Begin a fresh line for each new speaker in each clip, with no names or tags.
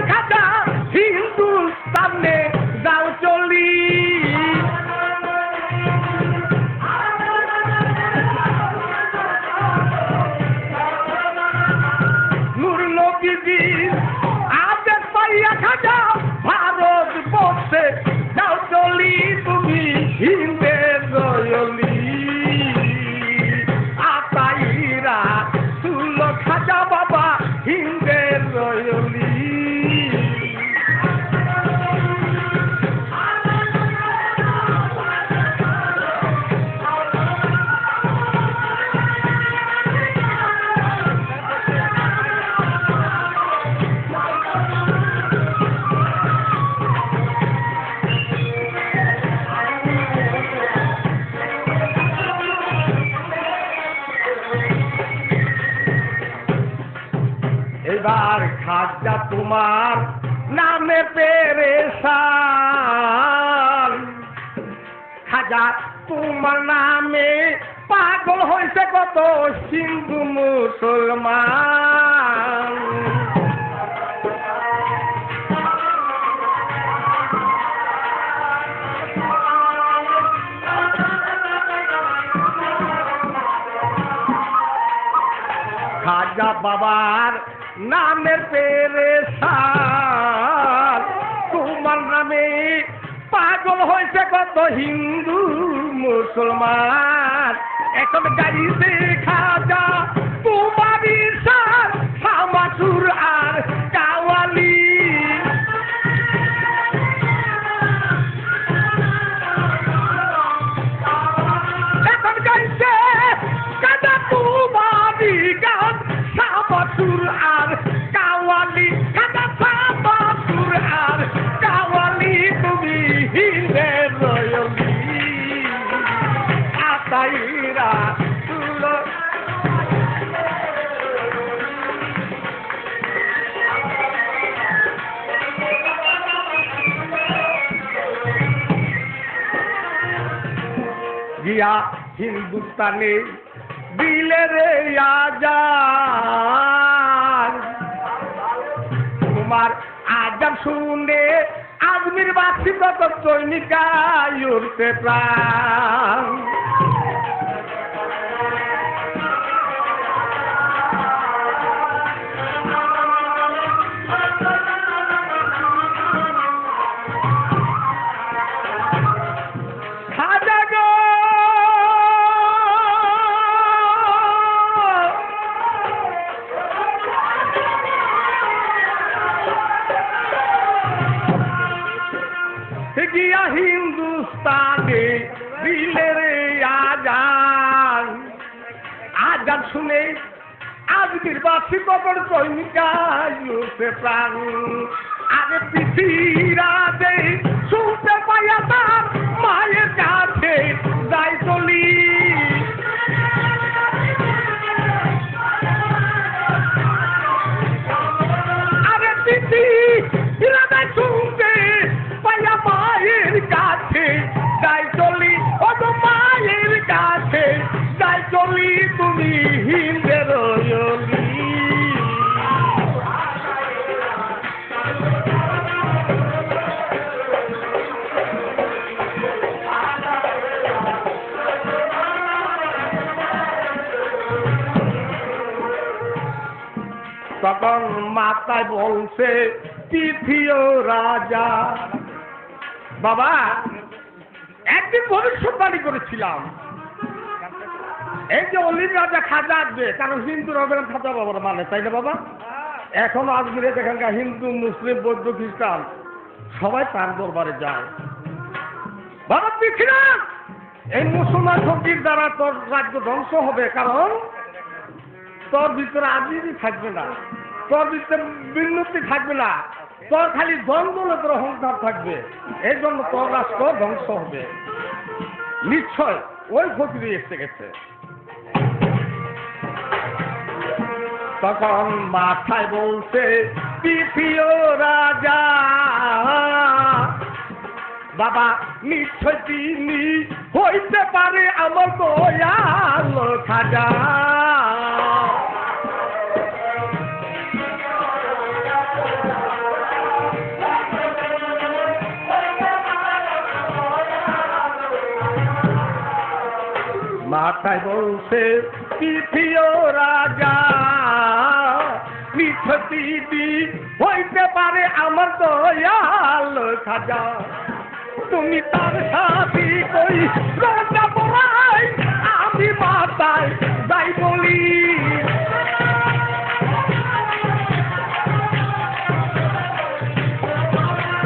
খাজা হিন্দুস্তানে যাও চলি নূর নবীজির আদেশ পাইয়া খাজা ভারতবর্ষে যাও চলি তুমি হিন্দের রয়লি আতাইরা তুল খাজা বাবা হিন্দের রয়লি এবার খাজা তোমার নামে পেরেশান খাজা তোমার নামে পাগল হয়েছে কত হিন্দু মুসলমান খাজা বাবার নামের পেরেশান তোমার নামে পাগল হয়েছে কত হিন্দু মুসলমান এখন গাড়িতে খাজা তোমার ঈশান সামাসুর আর কাওয়ালি এখন গাইছে খাজা তোমার গান সামাসুর আর কাওয়ালি খাজা সামাসুর আর কাওয়ালি তুমি হিন্দের রয়লি আতাইরা তুল গিয়া হিন্দুস্তানে দিলে রে আজান তোমার আজান শুনে আজমির বাসী কত সৈনিকায় উঠতে প্রাণ খাজা গো গিয়া হিন্দুস্তানে দিলে রে আজান আজান শুনে আজকের বাসী কবর সৈনিকায় উঠে প্রাণ আগে পিছিরা দে শুনতে পাইয়া তার মায়ের কাছে যাই চলি আগে পিছি ইরাদায় শুনতে পাইয়া মায়ের কাছে যাই চলি ও তো মায়ের কাছে যাই চলি তুমি হিন্দের রয়লি তখন মাথায় বলছে তৃতীয় রাজা বাবা একদিন ভবিষ্যৎবাণী করেছিলাম এই যে অলির রাজা খাজা আসবে কারণ হিন্দু রবেন খাজা বাবার মানে তাই না বাবা এখনো আজমিরে যেখানকার হিন্দু মুসলিম বৌদ্ধ খ্রিস্টান সবাই তার দরবারে যায় বাবা পৃথিবী এই মুসলমান শক্তির দ্বারা তোর রাজ্য ধ্বংস হবে কারণ তোর ভিতরে আজমিরই থাকবে না তোর ভিতরে বিন্নতি থাকবে না তোর খালি দ্বন্দ্বলে তোর অহংকার থাকবে এই জন্য তোর রাষ্ট্র ধ্বংস হবে নিশ্চয় ওই ফকির এসে গেছে তখন মাথায় বলছে তৃতীয় রাজা বাবা নিশ্চয় তিনি হইতে পারে আমার দয়াল খাজা তাই বলছে পৃথিবী রাজা মিথ্যতি হইতে পারে আমার দয়াল খাজা তুমি তার সাথী কই রাজা বলাই আমি মাতায় যাই বলি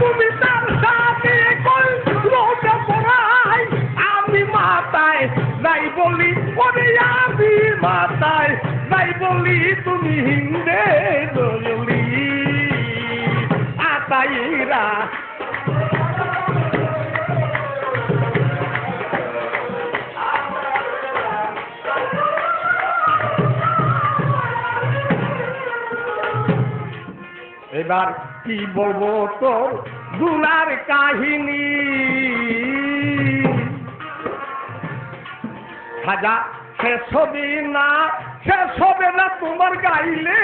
তুমি তার সাথী কই রাজা বলাই আমি মাতায় যাই বলি ওরে আমি মাতায় যাই বলি তুমি হিন্দে দলি আতাইরা এবার কি বলবো তোর গুনার কাহিনী খাজা শেষ হবে না তোমার গাইলে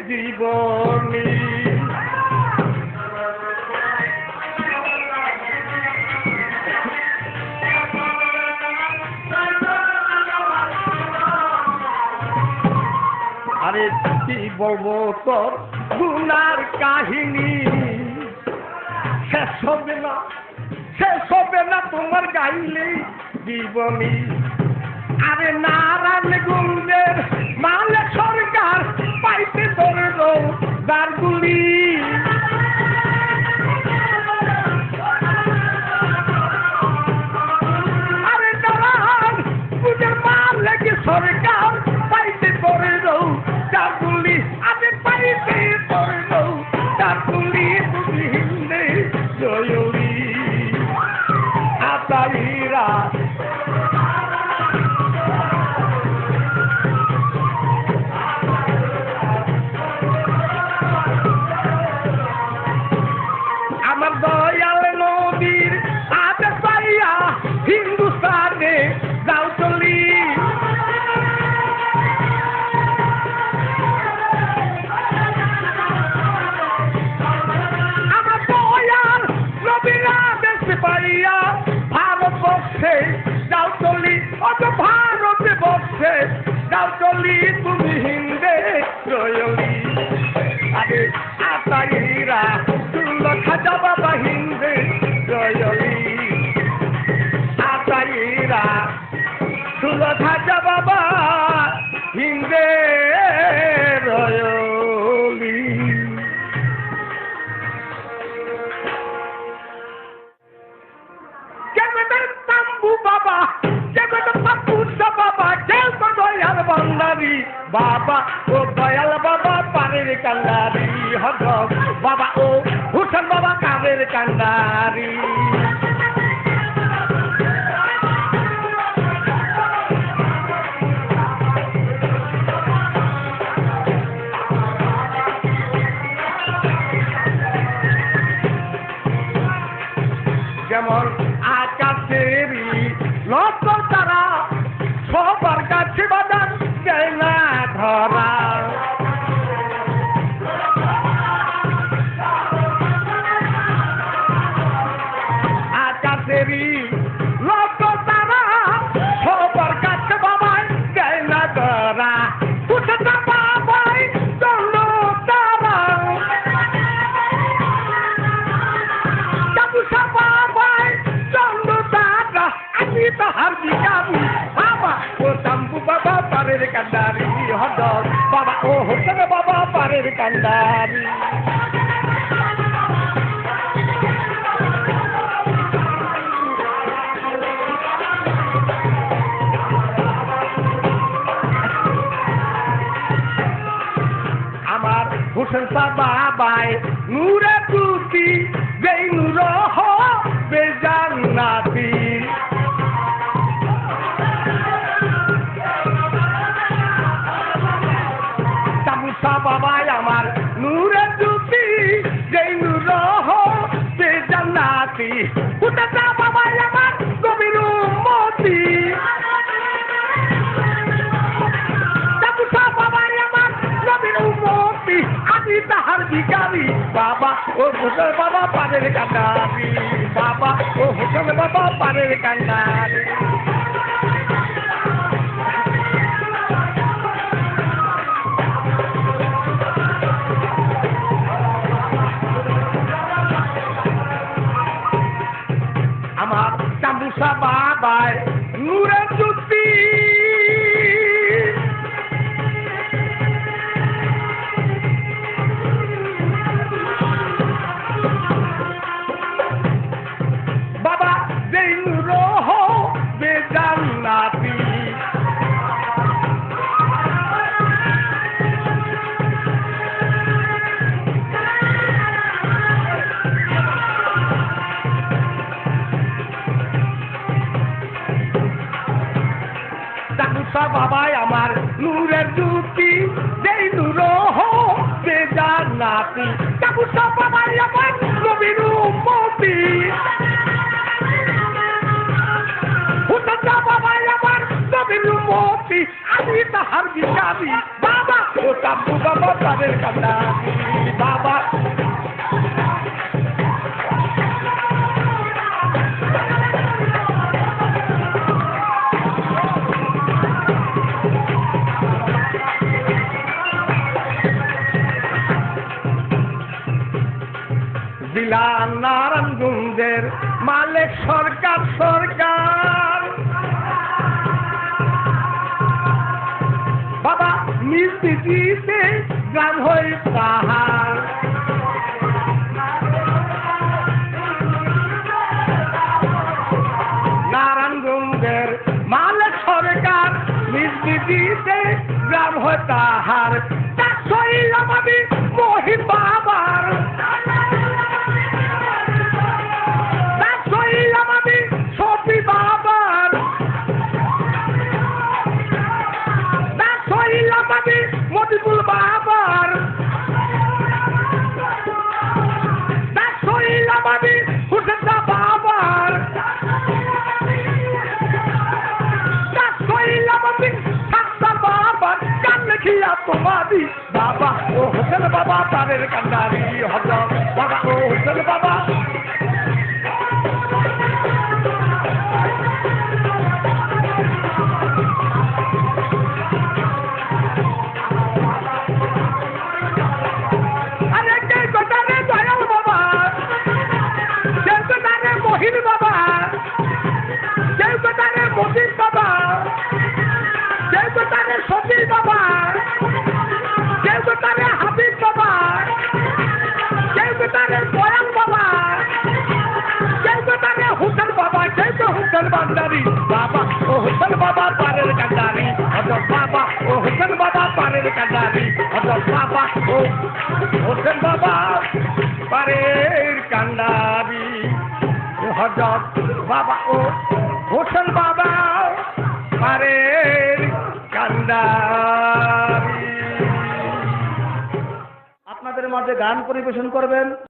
জীবনী আরে কি বলবো তোর গুনার কাহিনী শেষ হবে না তোমার গাইলে জীবনী আরে নারায়ণগঞ্জের মালে সরকার পাইতে ধরল দারগুলি আরে নারায়ণগঞ্জের মালে সরকার পাইতে ধরল দারগুলি আরে পাইতে ধরল দারগুলি তুমি হিন্দে জয়লি আতাইরা আমার দয়াল নবীর আদে পাইয়া হিন্দুস্তানে যাও চলি আমার দয়াল নবীর আদেশ পাইয়া ভারতবর্ষে যাও চলি অত ভারতে বর্ষে যাও চলি তুমি হিন্দে রয়লি আরে আতাইরা খাজা বাবা হিন্দে রয়লি আতাইরা তুলো খাজা বাবা হিন্দে রয়লি কেমন তাম্বু বাবা কেমন পাপুসা বাবা কেমন দয়াল বান্দারি বাবা ও দয়াল বাবা পারের কান্দারি হদ বাবা ও হুসেন বাবা কাদের কান্দারি যেমন আকাশেরই লক্ষ তারা সবার কাছে বাজার দেয় না ধরা আকাশেরই লক্ষ তারা সবার কাছে বাবাই দেয় না ধরা পুষেটা বাবাই চল তারা বাবাই চন্দ দাদা আমি তাহার বিকাবি বাবা ও তাম্বু বাবা পারের কান্দারি হদ বাবা ও হোসেন বাবা পারের কান্দারি আমার হোসেন বাবাই নূরে তুতি যেই নূর বেজান্নাতি তাবুসা বাবাই আমার নূরে তুতি যেই নূর বেজান্নাতি পুতা বাবাই আমার নবীর উম্মতি তাবুসা বাবাই আমার নবীর উম্মতি আমি তাহার ভিখারি বাবা ও হোসেন বাবা পারের কান্দারি বাবা ও হোসেন বাবা পারের কান্দারি আমার নবীর উম্মতি হুজুর বাবা আমার নবীর উম্মতি আমি তাহার বিচারি বাবা ও তাব্বু বাবা তাদের কান্দারি বাবা জেলা নারায়ণগঞ্জের মালিক সরকার সরকার বাবা নিজ দিতে গ্রাম হই তাহার নারায়ণগঞ্জের মালিক সরকার নিজ দিতে গ্রাম হই তাহার তার শরীর আমাদের মহিন বাবার সফি বাবার মজিবুল বাবার হুসেন বাবার বাবার কান লেখিয়া তোমাদি বাবা ও হোসেন বাবা তারের কান্দারি হজর বাবা ও হোসেন বাবা মহিন বাবা কেউ তো তাদের মজিদ বাবা কেউ তো তাদের সফির বাবা কেউ তো তাদের হাবিব বাবা কেউ তো তাদের বয়ান বাবা কেউ তো তাদের হুসেন বাবা কেউ তো হুসেন বান্দারি বাবা ও হুসেন বাবা পারের কান্দারি হজরত বাবা ও হুসেন বাবা পারের কান্দারি হজরত বাবা ও হুসেন বাবা পারের কান্দারি হজরত বাবা ও হোসেন বাবা পারের কান্দারি।
আপনাদের মাঝে গান পরিবেশন করবেন